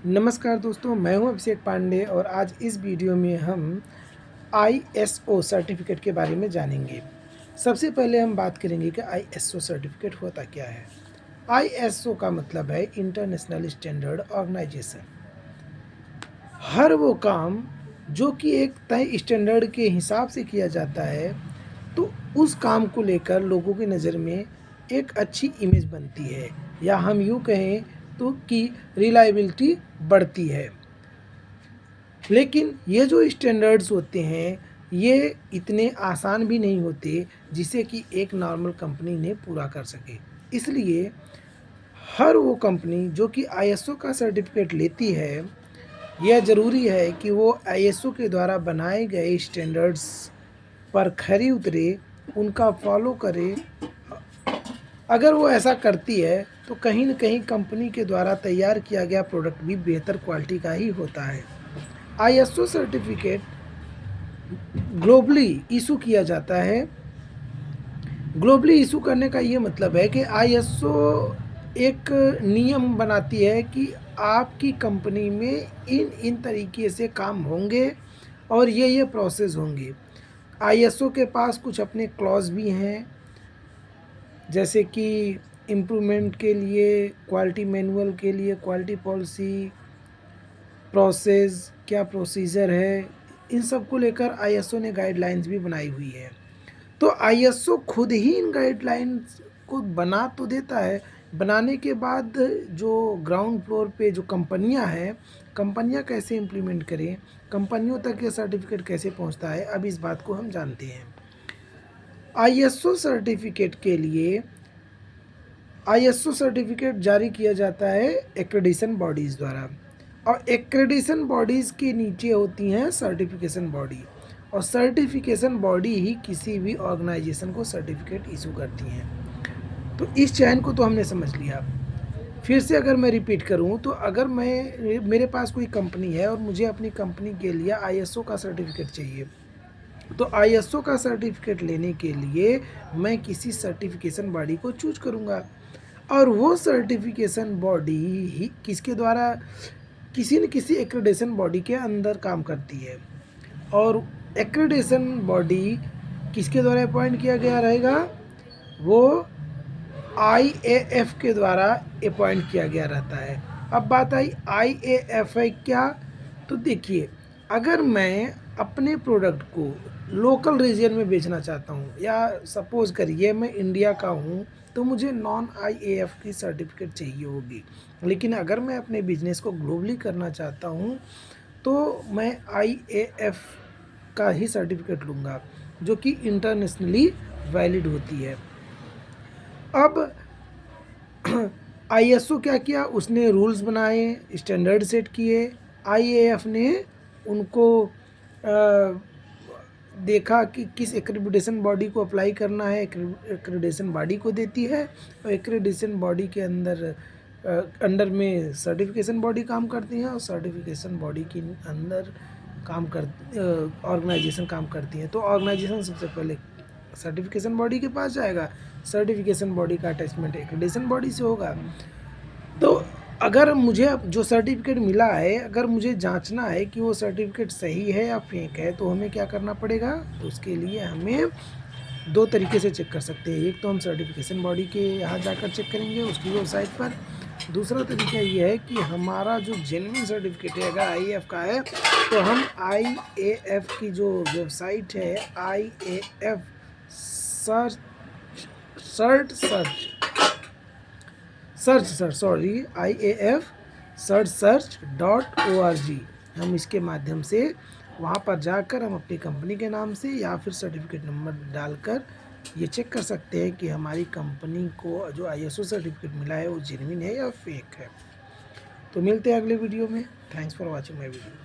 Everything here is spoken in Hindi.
नमस्कार दोस्तों, मैं हूं अभिषेक पांडे और आज इस वीडियो में हम आईएसओ सर्टिफिकेट के बारे में जानेंगे। सबसे पहले हम बात करेंगे कि आईएसओ सर्टिफिकेट होता क्या है। आईएसओ का मतलब है इंटरनेशनल स्टैंडर्ड ऑर्गेनाइजेशन। हर वो काम जो कि एक तय स्टैंडर्ड के हिसाब से किया जाता है, तो उस काम को लेकर लोगों की नज़र में एक अच्छी इमेज बनती है, या हम यूँ कहें तो कि रिलायबिलिटी बढ़ती है। लेकिन ये जो स्टैंडर्ड्स होते हैं, ये इतने आसान भी नहीं होते जिसे कि एक नॉर्मल कंपनी ने पूरा कर सके। इसलिए हर वो कंपनी जो कि आईएसओ का सर्टिफिकेट लेती है, यह ज़रूरी है कि वो आईएसओ के द्वारा बनाए गए स्टैंडर्ड्स पर खरी उतरे, उनका फॉलो करे। अगर वो ऐसा करती है तो कहीं न कहीं कंपनी के द्वारा तैयार किया गया प्रोडक्ट भी बेहतर क्वालिटी का ही होता है। आईएसओ सर्टिफिकेट ग्लोबली इशू किया जाता है। ग्लोबली इशू करने का ये मतलब है कि आईएसओ एक नियम बनाती है कि आपकी कंपनी में इन तरीके से काम होंगे और ये प्रोसेस होंगे। आईएसओ के पास कुछ अपने क्लॉज भी हैं, जैसे कि इम्प्रूवमेंट के लिए, क्वालिटी मैनुअल के लिए, क्वालिटी पॉलिसी, प्रोसेस क्या प्रोसीजर है, इन सब को लेकर आईएसओ ने गाइडलाइंस भी बनाई हुई है। तो आईएसओ खुद ही इन गाइडलाइंस को बना तो देता है, बनाने के बाद जो ग्राउंड फ्लोर पे जो कंपनियां हैं, कंपनियां कैसे इम्प्लीमेंट करें, कंपनियों तक ये सर्टिफिकेट कैसे पहुंचता है, अब इस बात को हम जानते हैं। आईएसओ सर्टिफिकेट के लिए आईएसओ सर्टिफिकेट जारी किया जाता है एक्रेडिशन बॉडीज़ द्वारा, और एक्रेडिशन बॉडीज़ के नीचे होती हैं सर्टिफिकेशन बॉडी, और सर्टिफिकेशन बॉडी ही किसी भी ऑर्गेनाइजेशन को सर्टिफिकेट इशू करती हैं। तो इस चैन को तो हमने समझ लिया। फिर से अगर मैं रिपीट करूं, तो अगर मेरे पास कोई कंपनी है और मुझे अपनी कंपनी के लिए आईएसओ का सर्टिफिकेट चाहिए, तो आईएसओ का सर्टिफिकेट लेने के लिए मैं किसी सर्टिफिकेशन बॉडी को चूज करूंगा, और वो सर्टिफिकेशन बॉडी ही किसके द्वारा, किसी न किसी एक्रेडिशन बॉडी के अंदर काम करती है। और एक्रेडिशन बॉडी किसके द्वारा अपॉइंट किया गया रहेगा, वो आईएएफ के द्वारा अपॉइंट किया गया रहता है। अब बात आई आईएएफ है क्या, तो देखिए, अगर मैं अपने प्रोडक्ट को लोकल रीजन में बेचना चाहता हूँ, या सपोज़ करिए मैं इंडिया का हूँ, तो मुझे नॉन आईएएफ की सर्टिफिकेट चाहिए होगी। लेकिन अगर मैं अपने बिजनेस को ग्लोबली करना चाहता हूँ, तो मैं आईएएफ का ही सर्टिफिकेट लूँगा, जो कि इंटरनेशनली वैलिड होती है। अब आईएसओ क्या किया, उसने रूल्स बनाए, स्टैंडर्ड सेट किए, आईएएफ ने उनको देखा कि किस एक्रेडिटेशन बॉडी को अप्लाई करना है, एक्रेडिटेशन बॉडी को देती है, और एक्रेडिटेशन बॉडी के अंडर में सर्टिफिकेशन बॉडी काम करती है, और सर्टिफिकेशन बॉडी के अंदर ऑर्गेनाइजेशन काम करती है। तो ऑर्गेनाइजेशन सबसे पहले सर्टिफिकेशन बॉडी के पास जाएगा, सर्टिफिकेशन बॉडी का अटैचमेंट एक्रेडिटेशन बॉडी से होगा। तो अगर मुझे जो सर्टिफिकेट मिला है, अगर मुझे जांचना है कि वो सर्टिफिकेट सही है या फेक है, तो हमें क्या करना पड़ेगा, तो उसके लिए हमें दो तरीके से चेक कर सकते हैं। एक तो हम सर्टिफिकेशन बॉडी के यहाँ जाकर चेक करेंगे उसकी वेबसाइट पर। दूसरा तरीका ये है कि हमारा जो जेन्युइन सर्टिफिकेट है, अगर आईएएफ का है, तो हम आईएएफ की जो वेबसाइट है, आईएएफ सर्च IAF search.org, हम इसके माध्यम से वहाँ पर जाकर हम अपनी कंपनी के नाम से या फिर सर्टिफिकेट नंबर डालकर ये चेक कर सकते हैं कि हमारी कंपनी को जो आईएसओ सर्टिफिकेट मिला है वो जेन्युइन है या फेक है। तो मिलते हैं अगले वीडियो में। Thanks for watching my video.